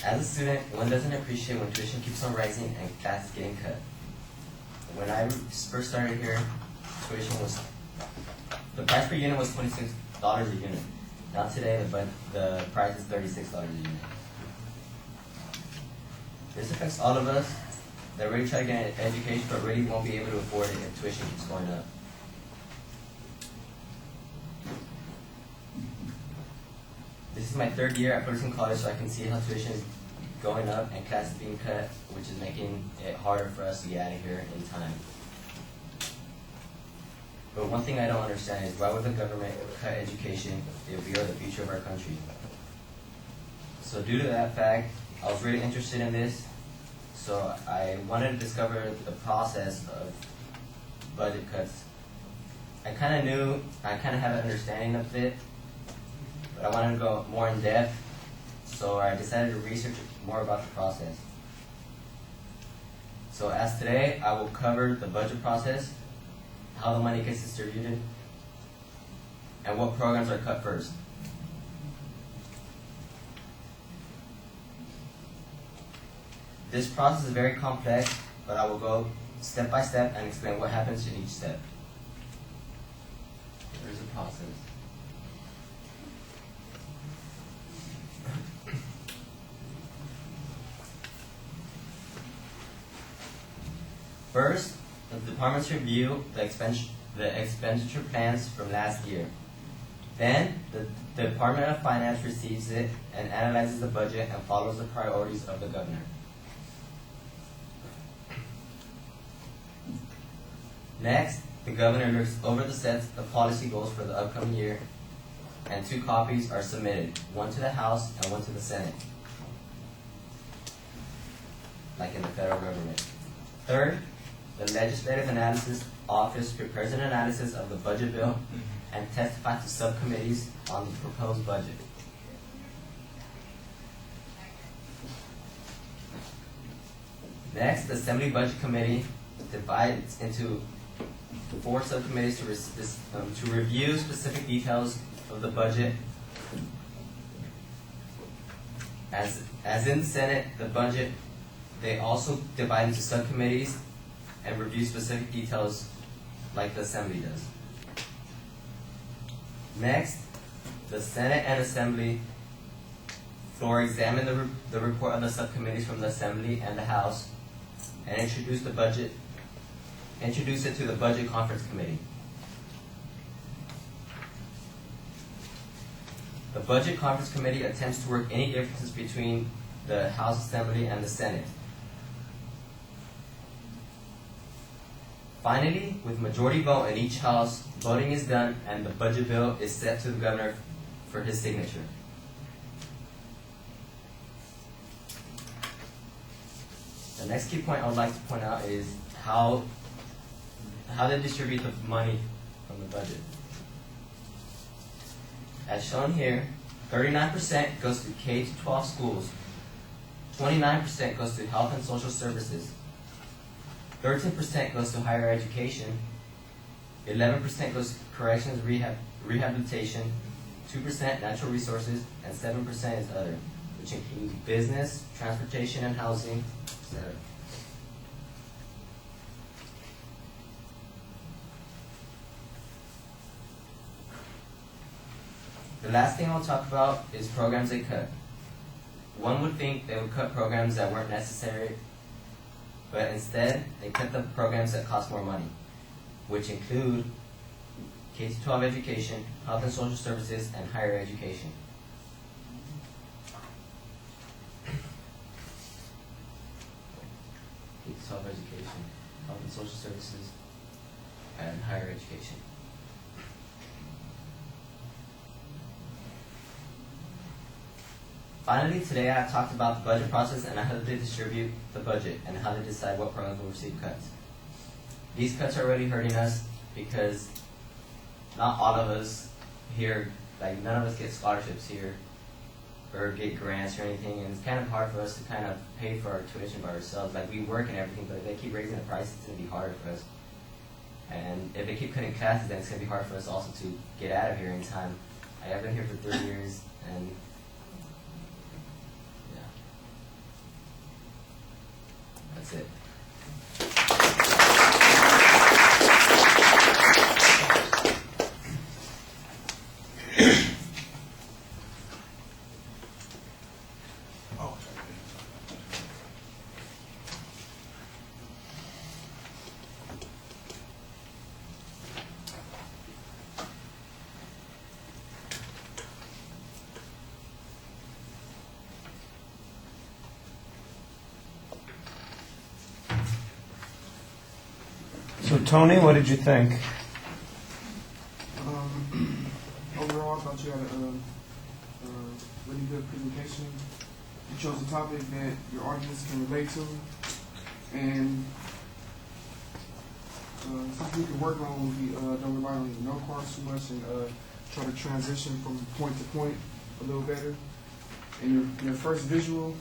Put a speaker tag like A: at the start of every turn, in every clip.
A: As a student, one doesn't appreciate when tuition keeps on rising and classes getting cut. When I first started here, the price per unit was $26 a unit. Now today, the price is $36 a unit. This affects all of us that really try to get an education but really won't be able to afford it if tuition keeps going up. This is my third year at Fullerton College, so I can see how tuition is going up and classes being cut, which is making it harder for us to get out of here in time. But one thing I don't understand is why would the government cut education if we are the future of our country? So due to that fact, I was really interested in this, so I wanted to discover the process of budget cuts. I kind of have an understanding of it, but I wanted to go more in depth, so I decided to research more about the process. So as today, I will cover the budget process, how the money gets distributed, and what programs are cut first. This process is very complex, but I will go step by step and explain what happens in each step. There's a process. First, the departments review the expenditure plans from last year. Then, the Department of Finance receives it and analyzes the budget and follows the priorities of the governor. Next, the governor looks over the sets of policy goals for the upcoming year, and 2 copies are submitted, one to the House and one to the Senate, like in the federal government. Third, the Legislative Analysis Office prepares an analysis of the budget bill and testifies to subcommittees on the proposed budget. Next, the Assembly Budget Committee divides into 4 subcommittees to review specific details of the budget. As in the Senate, the budget, they also divide into subcommittees and review specific details like the Assembly does. Next, the Senate and Assembly floor examine the report of the subcommittees from the Assembly and the House and introduce it to the Budget Conference Committee. The Budget Conference Committee attempts to work any differences between the House Assembly and the Senate. Finally, with majority vote in each house, voting is done and the budget bill is sent to the governor for his signature. The next key point I would like to point out is how they distribute the money from the budget. As shown here, 39% goes to K-12 schools, 29% goes to health and social services, 13% goes to higher education, 11% goes to corrections, rehabilitation, 2% natural resources, and 7% is other, which includes business, transportation and housing, etc. The last thing I'll talk about is programs they cut. One would think they would cut programs that weren't necessary, but instead they cut the programs that cost more money, which include K-12 education, health and social services, and higher education. K-12 education, health and social services, and higher education. Finally, today I have talked about the budget process and how they distribute the budget and how they decide what programs will receive cuts. These cuts are already hurting us because not all of us here, like none of us get scholarships here or get grants or anything, and it's kind of hard for us to kind of pay for our tuition by ourselves. Like we work and everything, but if they keep raising the prices, it's going to be harder for us. And if they keep cutting classes, then it's going to be hard for us also to get out of here in time. I have been here for 3 years, and That's it.
B: So Tony, what did you think?
C: Overall, I thought you had a really good presentation. You chose a topic that your audience can relate to, and something you can work on would be don't rely on your note cards too much, and try to transition from point to point a little better. And your first visual,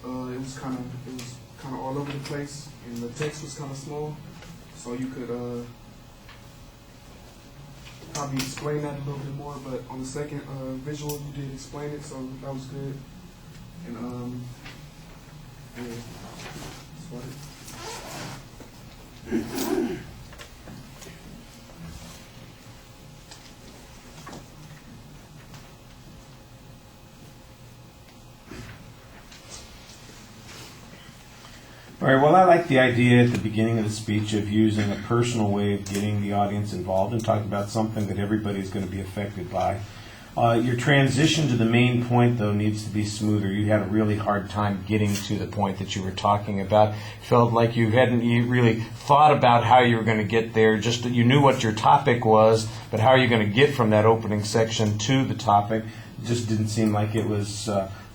C: it was kind of all over the place, and the text was kind of small. So you could probably explain that a little bit more, but on the second visual, you did explain it, so that was good. And yeah, that's about it.
B: All right, well, I like the idea at the beginning of the speech of using a personal way of getting the audience involved and talking about something that everybody's going to be affected by. Your transition to the main point, though, needs to be smoother. You had a really hard time getting to the point that you were talking about. Felt like you hadn't really thought about how you were going to get there. Just that you knew what your topic was, but how are you going to get from that opening section to the topic? It just didn't seem like it was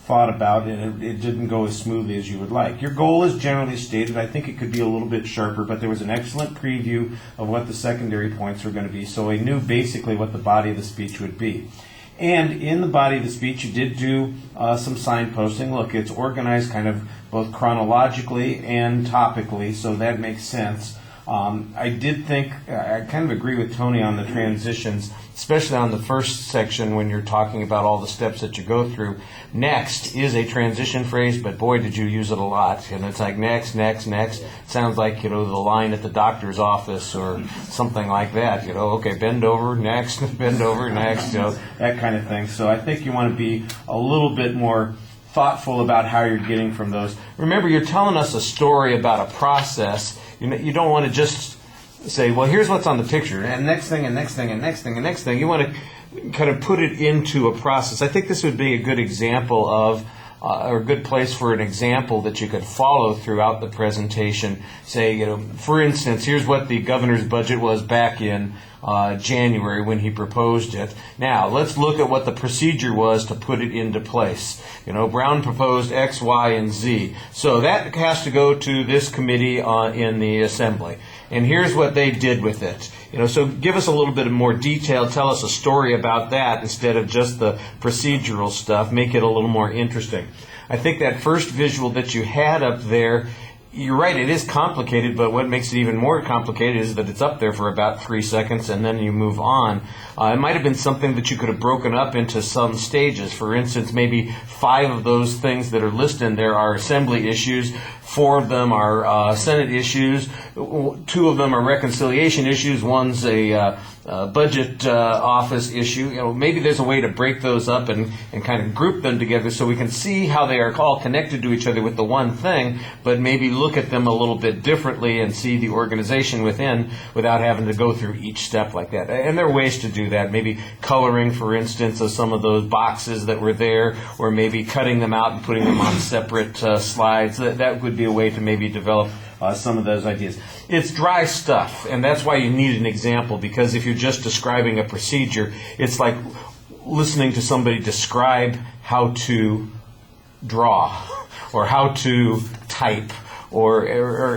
B: thought about, and it didn't go as smoothly as you would like. Your goal is generally stated. I think it could be a little bit sharper, but there was an excellent preview of what the secondary points were going to be, so I knew basically what the body of the speech would be. And in the body of the speech, you did do some signposting. Look, it's organized kind of both chronologically and topically, so that makes sense. I did think, I kind of agree with Tony on the transitions, especially on the first section when you're talking about all the steps that you go through. Next is a transition phrase, but boy, did you use it a lot. And it's like next, next, next. It sounds like, the line at the doctor's office or something like that. Okay, bend over, next, bend over, next, that kind of thing. So I think you want to be a little bit more thoughtful about how you're getting from those. Remember, you're telling us a story about a process. You don't want to just say, well, here's what's on the picture, and next thing, and next thing, and next thing, and next thing. You want to kind of put it into a process. I think this would be a good example of, or a good place for an example that you could follow throughout the presentation. Say, for instance, here's what the governor's budget was back in January when he proposed it. Now, let's look at what the procedure was to put it into place. Brown proposed X, Y, and Z. So that has to go to this committee in the Assembly. And here's what they did with it. So give us a little bit of more detail. Tell us a story about that instead of just the procedural stuff. Make it a little more interesting. I think that first visual that you had up there, you're right, it is complicated, but what makes it even more complicated is that it's up there for about 3 seconds and then you move on. It might have been something that you could have broken up into some stages. For instance, maybe 5 of those things that are listed in there are Assembly issues, 4 of them are Senate issues, 2 of them are reconciliation issues, one's a budget office issue. Maybe there's a way to break those up and kind of group them together so we can see how they are all connected to each other with the one thing, but maybe look at them a little bit differently and see the organization within without having to go through each step like that. And there are ways to do that. Maybe coloring, for instance, of some of those boxes that were there, or maybe cutting them out and putting them on separate slides. That would be a way to maybe develop some of those ideas. It's dry stuff, and that's why you need an example, because if you're just describing a procedure, it's like listening to somebody describe how to draw or how to type or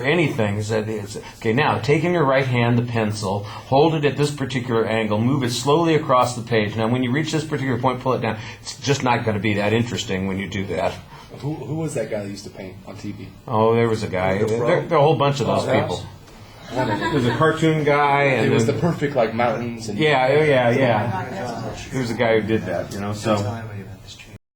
B: anything. Okay, now take in your right hand the pencil, hold it at this particular angle, move it slowly across the page. Now when you reach this particular point, pull it down. It's just not going to be that interesting when you do that.
D: Who was that guy that used to paint on TV?
B: Oh, there was a guy. There are a whole bunch of those people. There's a cartoon guy, and
D: it was the perfect mountains. And
B: yeah. There was a guy who did that, So